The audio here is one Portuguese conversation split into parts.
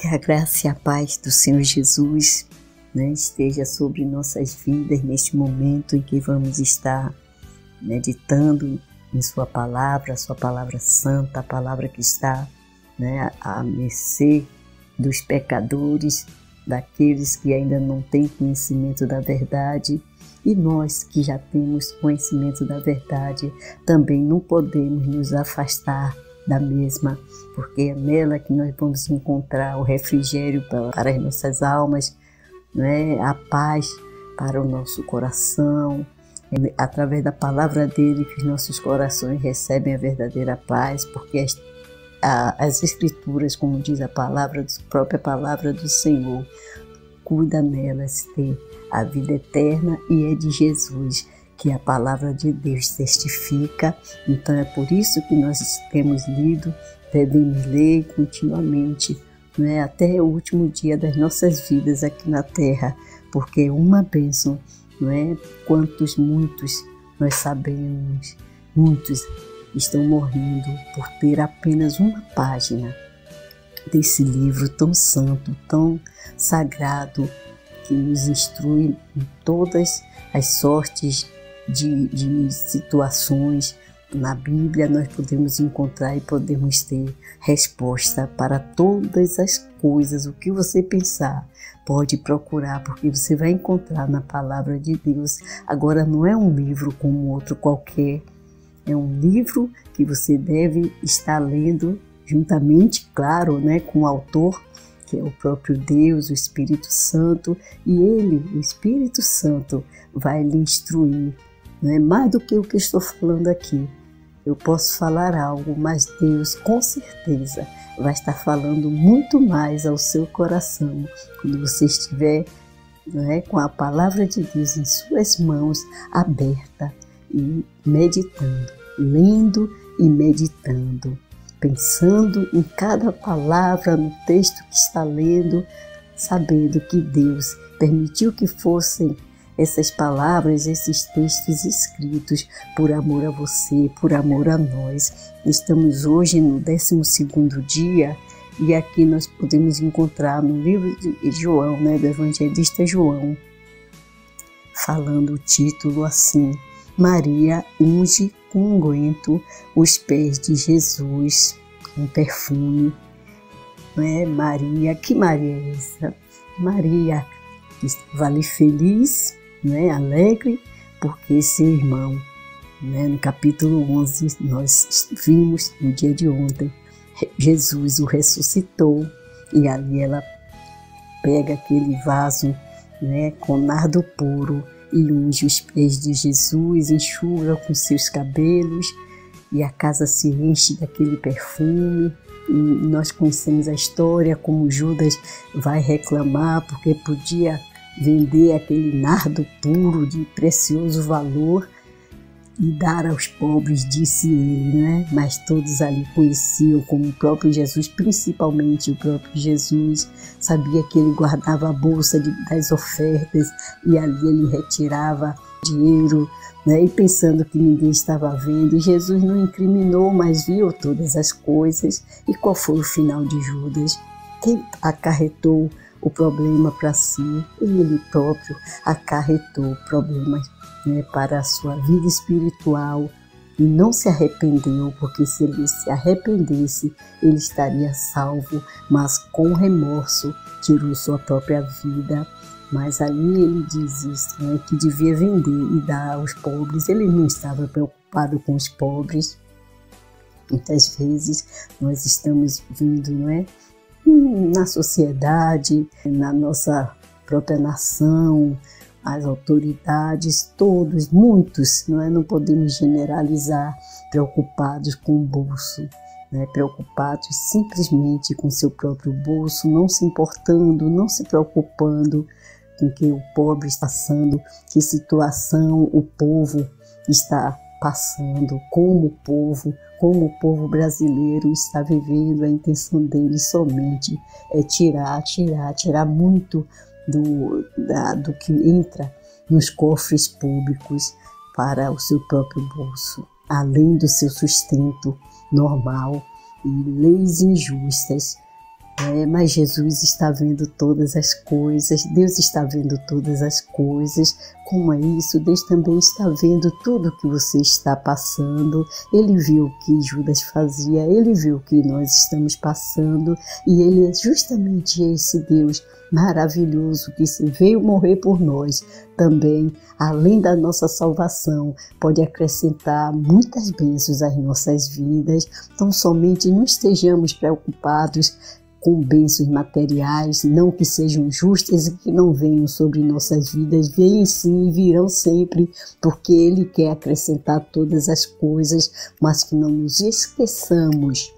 Que a graça e a paz do Senhor Jesus, esteja sobre nossas vidas neste momento em que vamos estar meditando em Sua palavra santa, a palavra que está à mercê dos pecadores, daqueles que ainda não têm conhecimento da verdade. E nós que já temos conhecimento da verdade, também não podemos nos afastar da mesma, porque é nela que nós vamos encontrar o refrigério para as nossas almas, a paz para o nosso coração. É através da palavra dele que os nossos corações recebem a verdadeira paz, porque as Escrituras, como diz a própria palavra do Senhor, cuida nelas ter a vida eterna e é de Jesus que a palavra de Deus testifica. Então é por isso que nós temos lido, devemos ler continuamente, até o último dia das nossas vidas aqui na terra, porque é uma bênção, muitos nós sabemos, muitos estão morrendo por ter apenas uma página desse livro tão santo, tão sagrado, que nos instrui em todas as sortes de situações. Na Bíblia nós podemos encontrar e podemos ter resposta para todas as coisas. O que você pensar, pode procurar, porque você vai encontrar na palavra de Deus. Agora não é um livro como outro qualquer, é um livro que você deve estar lendo juntamente, claro, com o autor, que é o próprio Deus, o Espírito Santo, e ele, o Espírito Santo, vai lhe instruir. Não é mais do que o que eu estou falando aqui. Eu posso falar algo, mas Deus, com certeza, vai estar falando muito mais ao seu coração quando você estiver com a palavra de Deus em suas mãos, aberta e meditando, lendo e meditando, pensando em cada palavra no texto que está lendo, sabendo que Deus permitiu que fossem essas palavras, esses textos escritos por amor a você, por amor a nós. Estamos hoje no 12º dia e aqui nós podemos encontrar no livro de João, do evangelista João, falando o título assim: Maria unge com unguento os pés de Jesus, um perfume. Maria, que Maria é essa? Maria estava ali feliz, alegre, porque seu irmão, no capítulo 11, nós vimos no dia de ontem, Jesus o ressuscitou, e ali ela pega aquele vaso com nardo puro e unge os pés de Jesus, enxuga com seus cabelos, e a casa se enche daquele perfume. E nós conhecemos a história, como Judas vai reclamar porque podia vender aquele nardo puro de precioso valor e dar aos pobres, disse ele, Mas todos ali conheciam como o próprio Jesus, principalmente o próprio Jesus, sabia que ele guardava a bolsa das ofertas e ali ele retirava dinheiro, e pensando que ninguém estava vendo. Jesus não incriminou, mas viu todas as coisas. E qual foi o final de Judas? Quem acarretou o problema para si? Ele próprio acarretou problemas para a sua vida espiritual e não se arrependeu, porque se ele se arrependesse, ele estaria salvo, mas com remorso tirou sua própria vida. Mas ali ele diz isso, que devia vender e dar aos pobres. Ele não estava preocupado com os pobres. Muitas vezes nós estamos vendo, na sociedade, na nossa própria nação, as autoridades, todos, muitos, não podemos generalizar, preocupados com o bolso, preocupados simplesmente com seu próprio bolso, não se importando, não se preocupando com o que o pobre está passando, que situação o povo está passando, como o povo brasileiro está vivendo. A intenção deles somente é tirar muito do que entra nos cofres públicos para o seu próprio bolso, além do seu sustento normal, e leis injustas Mas Jesus está vendo todas as coisas, Deus está vendo todas as coisas. Como é isso? Deus também está vendo tudo que você está passando. Ele viu o que Judas fazia, Ele viu o que nós estamos passando, e Ele é justamente esse Deus maravilhoso que se veio morrer por nós. Também, além da nossa salvação, pode acrescentar muitas bênçãos às nossas vidas. Então, somente não estejamos preocupados com bênçãos materiais, não que sejam justas e que não venham sobre nossas vidas. Vêm sim e virão sempre, porque Ele quer acrescentar todas as coisas, mas que não nos esqueçamos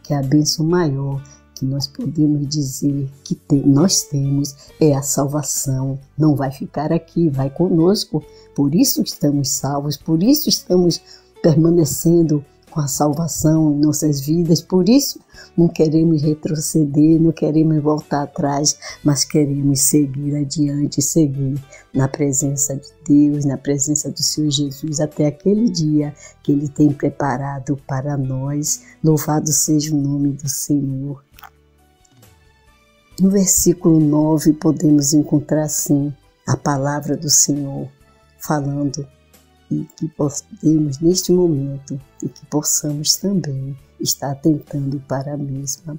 que a bênção maior que nós podemos dizer que nós temos é a salvação. Não vai ficar aqui, vai conosco. Por isso estamos salvos, por isso estamos permanecendo com a salvação em nossas vidas. Por isso não queremos retroceder, não queremos voltar atrás, mas queremos seguir adiante, seguir na presença de Deus, na presença do Senhor Jesus, até aquele dia que Ele tem preparado para nós. Louvado seja o nome do Senhor. No versículo 9 podemos encontrar assim a palavra do Senhor falando, e que podemos neste momento e que possamos também estar atentando para a mesma.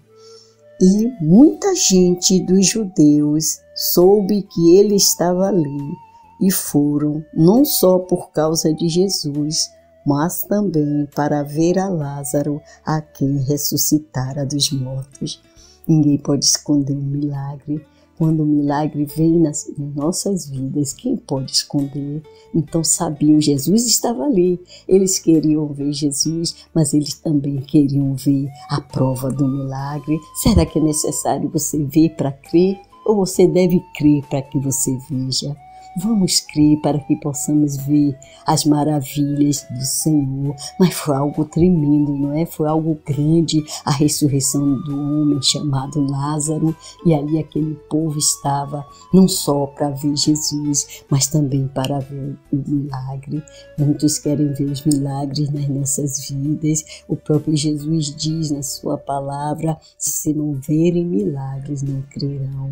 E muita gente dos judeus soube que ele estava ali e foram não só por causa de Jesus, mas também para ver a Lázaro, a quem ressuscitara dos mortos. Ninguém pode esconder um milagre. Quando o milagre vem nas nossas vidas, quem pode esconder? Então sabiam, Jesus estava ali. Eles queriam ver Jesus, mas eles também queriam ver a prova do milagre. Será que é necessário você ver para crer? Ou você deve crer para que você veja? Vamos crer para que possamos ver as maravilhas do Senhor. Mas foi algo tremendo, não é? Foi algo grande, a ressurreição do homem chamado Lázaro. E ali aquele povo estava não só para ver Jesus, mas também para ver o milagre. Muitos querem ver os milagres nas nossas vidas. O próprio Jesus diz na sua palavra: se não verem milagres, não crerão.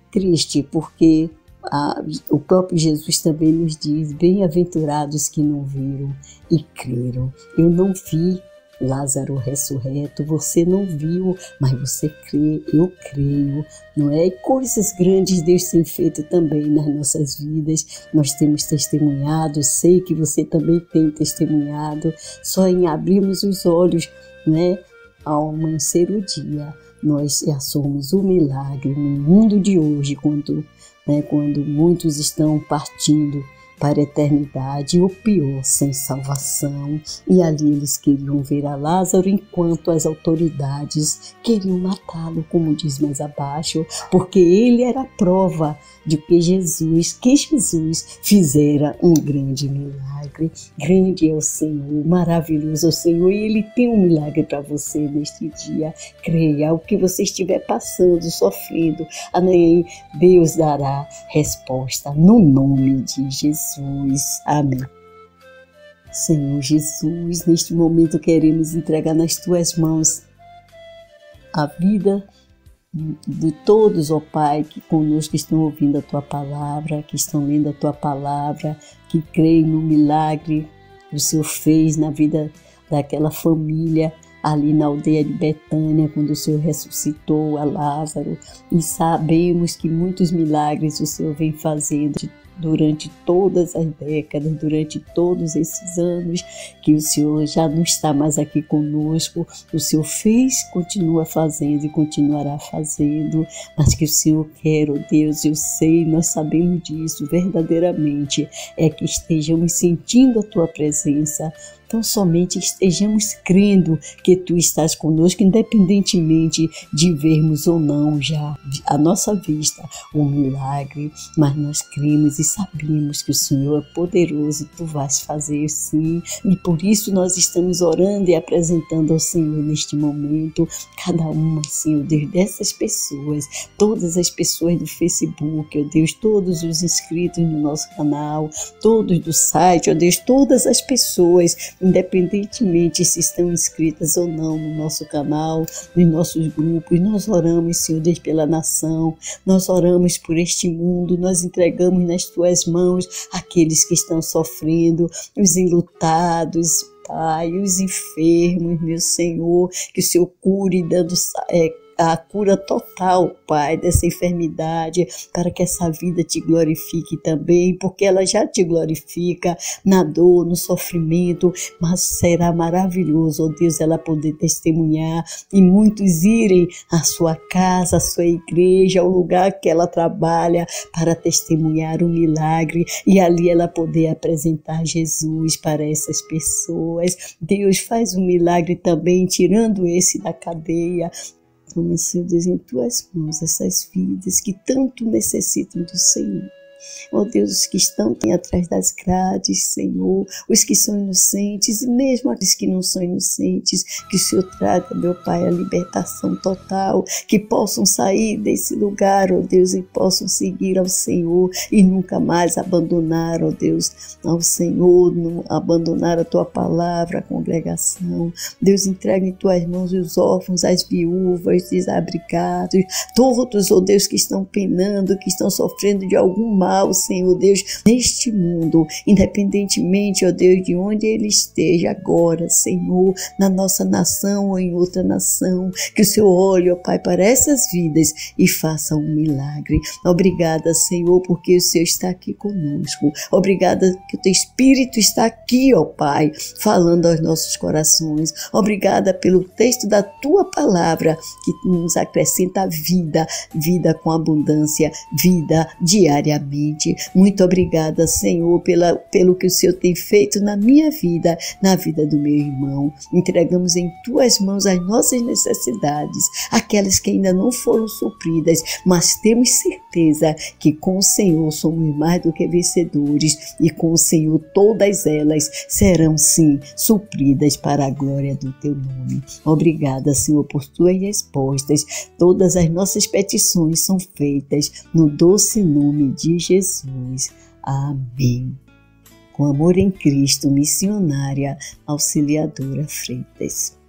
Triste, porque o próprio Jesus também nos diz: bem-aventurados que não viram e creram. Eu não vi Lázaro ressurreto, você não viu, mas você crê, eu creio, não é? E coisas grandes Deus tem feito também nas nossas vidas. Nós temos testemunhado, sei que você também tem testemunhado. Só em abrirmos os olhos, né, ao amanhecer o dia, nós já somos o milagre no mundo de hoje, quando muitos estão partindo para a eternidade, ou pior, sem salvação. E ali eles queriam ver a Lázaro, enquanto as autoridades queriam matá-lo, como diz mais abaixo, porque ele era a prova de que Jesus fizera um grande milagre. Grande é o Senhor, maravilhoso é o Senhor, e Ele tem um milagre para você neste dia. Creia, o que você estiver passando, sofrendo, Deus dará resposta no nome de Jesus. Amém. Senhor Jesus, neste momento queremos entregar nas Tuas mãos a vida de todos, ó Pai, que conosco estão ouvindo a Tua palavra, que estão lendo a Tua palavra, que creem no milagre que o Senhor fez na vida daquela família ali na aldeia de Betânia, quando o Senhor ressuscitou a Lázaro. E sabemos que muitos milagres o Senhor vem fazendo durante todas as décadas, durante todos esses anos que o Senhor já não está mais aqui conosco. O Senhor fez, continua fazendo e continuará fazendo, mas que o Senhor quer, ó Deus, eu sei, nós sabemos disso verdadeiramente, é que estejamos sentindo a Tua presença. Então somente estejamos crendo que Tu estás conosco, independentemente de vermos ou não já à nossa vista o milagre, mas nós cremos e e sabemos que o Senhor é poderoso, Tu vais fazer sim, e por isso nós estamos orando e apresentando ao Senhor neste momento, cada uma, Senhor Deus, dessas pessoas, todas as pessoas do Facebook, ó Deus, todos os inscritos no nosso canal, todos do site, ó Deus, todas as pessoas, independentemente se estão inscritas ou não no nosso canal, nos nossos grupos, nós oramos, Senhor Deus, pela nação, nós oramos por este mundo, nós entregamos nas Tuas mãos aqueles que estão sofrendo, os enlutados, Pai, os enfermos, meu Senhor, que o Senhor cure dando a cura total, Pai, dessa enfermidade, para que essa vida Te glorifique também, porque ela já Te glorifica na dor, no sofrimento, mas será maravilhoso, ó Deus, ela poder testemunhar e muitos irem à sua casa, à sua igreja, ao lugar que ela trabalha, para testemunhar o milagre e ali ela poder apresentar Jesus para essas pessoas. Deus, faz um milagre também, tirando esse da cadeia. Toma, Senhor Deus, em Tuas mãos essas vidas que tanto necessitam do Senhor. Ó Deus, os que estão atrás das grades, Senhor, os que são inocentes e mesmo aqueles que não são inocentes, que o Senhor traga, meu Pai, a libertação total, que possam sair desse lugar, ó Deus, e possam seguir ao Senhor e nunca mais abandonar, ó Deus, ao Senhor, não abandonar a Tua palavra, a congregação. Deus, entrega em Tuas mãos os órfãos, as viúvas, desabrigados, todos, ó Deus, que estão penando, que estão sofrendo de algum mal, Senhor Deus, neste mundo, independentemente, ó Deus, de onde ele esteja agora, Senhor, na nossa nação ou em outra nação, que o Senhor olhe, ó Pai, para essas vidas e faça um milagre. Obrigada, Senhor, porque o Senhor está aqui conosco. Obrigada que o Teu Espírito está aqui, ó Pai, falando aos nossos corações. Obrigada pelo texto da Tua palavra, que nos acrescenta vida, vida com abundância, vida diariamente. Muito obrigada, Senhor, pelo que o Senhor tem feito na minha vida, na vida do meu irmão. Entregamos em Tuas mãos as nossas necessidades, aquelas que ainda não foram supridas, mas temos certeza que com o Senhor somos mais do que vencedores e com o Senhor todas elas serão sim supridas para a glória do Teu nome. Obrigada, Senhor, por Tuas respostas. Todas as nossas petições são feitas no doce nome de Jesus. Amém. Com amor em Cristo, missionária Auxiliadora Freitas.